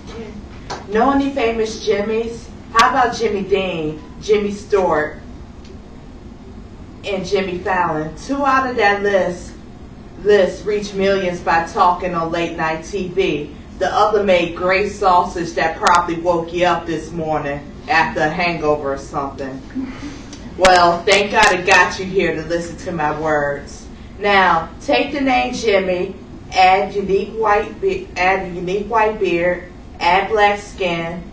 Okay. Know any famous Jimmys? How about Jimmy Dean, Jimmy Stewart, and Jimmy Fallon? 2 out of that list reached millions by talking on late night TV. The other made great sausage that probably woke you up this morning after a hangover or something. Well, thank God it got you here to listen to my words. Now, take the name Jimmy, add a unique white beard, add black skin,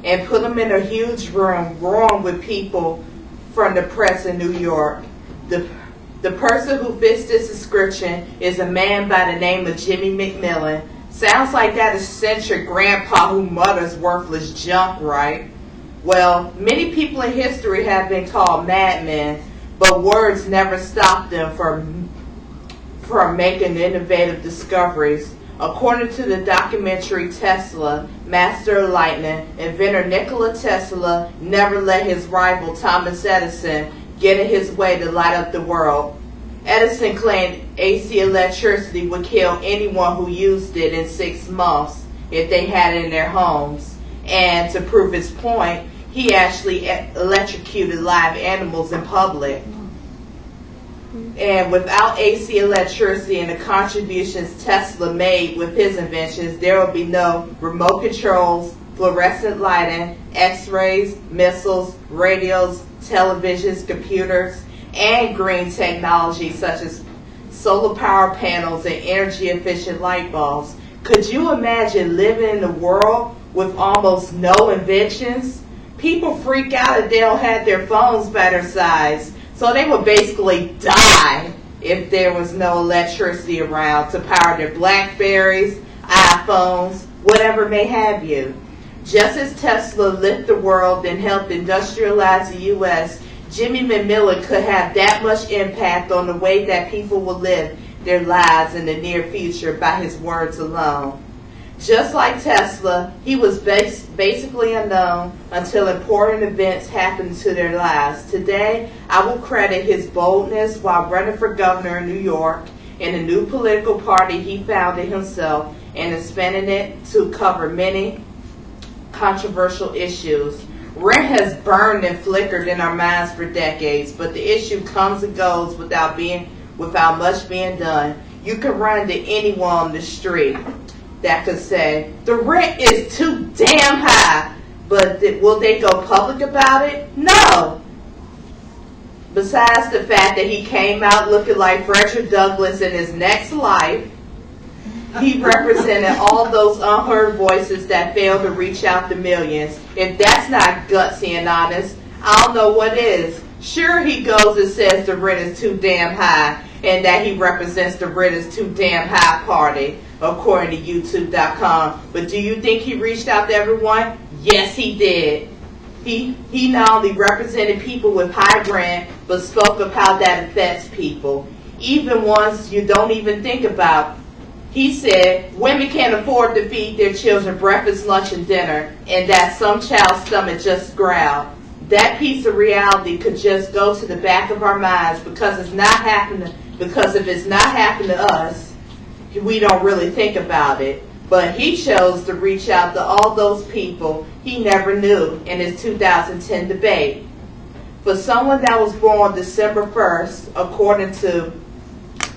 and put him in a huge room roaring with people from the press in New York. The person who fits this description is a man by the name of Jimmy McMillan. Sounds like that eccentric grandpa who mutters worthless junk, right? Well, many people in history have been called madmen, but words never stopped them from making innovative discoveries. According to the documentary Tesla, Master of Lightning, inventor Nikola Tesla never let his rival Thomas Edison get in his way to light up the world. Edison claimed AC electricity would kill anyone who used it in 6 months if they had it in their homes. And to prove his point, he actually electrocuted live animals in public. And without AC electricity and the contributions Tesla made with his inventions, there would be no remote controls, fluorescent lighting, x-rays, missiles, radios, televisions, computers, and green technology such as solar power panels and energy efficient light bulbs. Could you imagine living in a world with almost no inventions? People freak out if they don't have their phones by their sides. So they would basically die if there was no electricity around to power their Blackberries, iPhones, whatever may have you. Just as Tesla lit the world and helped industrialize the U.S., Jimmy McMillan could have that much impact on the way that people will live their lives in the near future by his words alone. Just like Tesla, he was basically unknown until important events happened to their lives. Today, I will credit his boldness while running for governor in New York and a new political party he founded himself and expanding it to cover many controversial issues. Rent has burned and flickered in our minds for decades, but the issue comes and goes without much being done. You can run into anyone on the street that could say, the rent is too damn high, but will they go public about it? No. Besides the fact that he came out looking like Frederick Douglass in his next life, he represented all those unheard voices that failed to reach out to millions. If that's not gutsy and honest, I don't know what is. Sure, he goes and says the rent is too damn high and that he represents the rent is too damn high party, according to YouTube.com. But do you think he reached out to everyone? Yes, he did. He not only represented people with high rent, but spoke of how that affects people, even ones you don't even think about. He said women can't afford to feed their children breakfast, lunch, and dinner, and that some child's stomach just growled. That piece of reality could just go to the back of our minds because if it's not happening to us, we don't really think about it. But he chose to reach out to all those people he never knew in his 2010 debate. For someone that was born December 1st, according to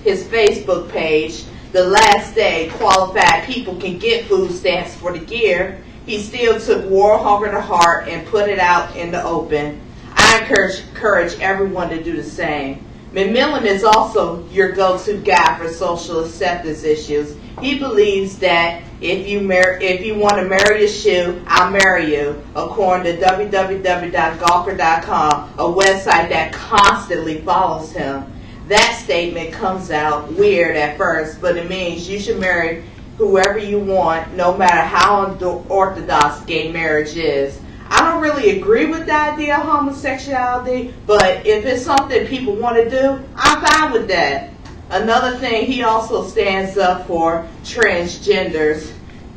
his Facebook page, the last day qualified people can get food stamps for the year, he still took war hunger to heart and put it out in the open. I encourage everyone to do the same. McMillan is also your go-to guy for social acceptance issues. He believes that if you want to marry a shoe, I'll marry you, according to www.gawker.com, a website that constantly follows him. That statement comes out weird at first, but it means you should marry whoever you want, no matter how unorthodox gay marriage is. I don't really agree with the idea of homosexuality, but if it's something people want to do, I'm fine with that. Another thing, he also stands up for transgenders.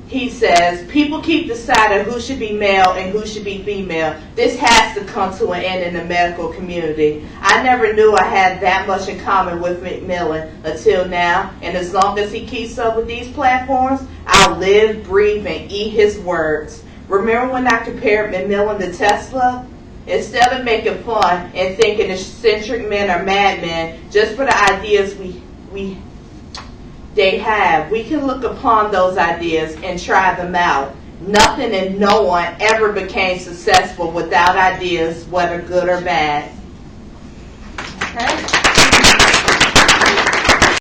He says, people keep deciding who should be male and who should be female. This has to come to an end in the medical community. I never knew I had that much in common with McMillan until now, and as long as he keeps up with these platforms, I'll live, breathe, and eat his words. Remember when I compared McMillan to Tesla? Instead of making fun and thinking eccentric men are madmen just for the ideas they have, we can look upon those ideas and try them out. Nothing and no one ever became successful without ideas, whether good or bad. Okay?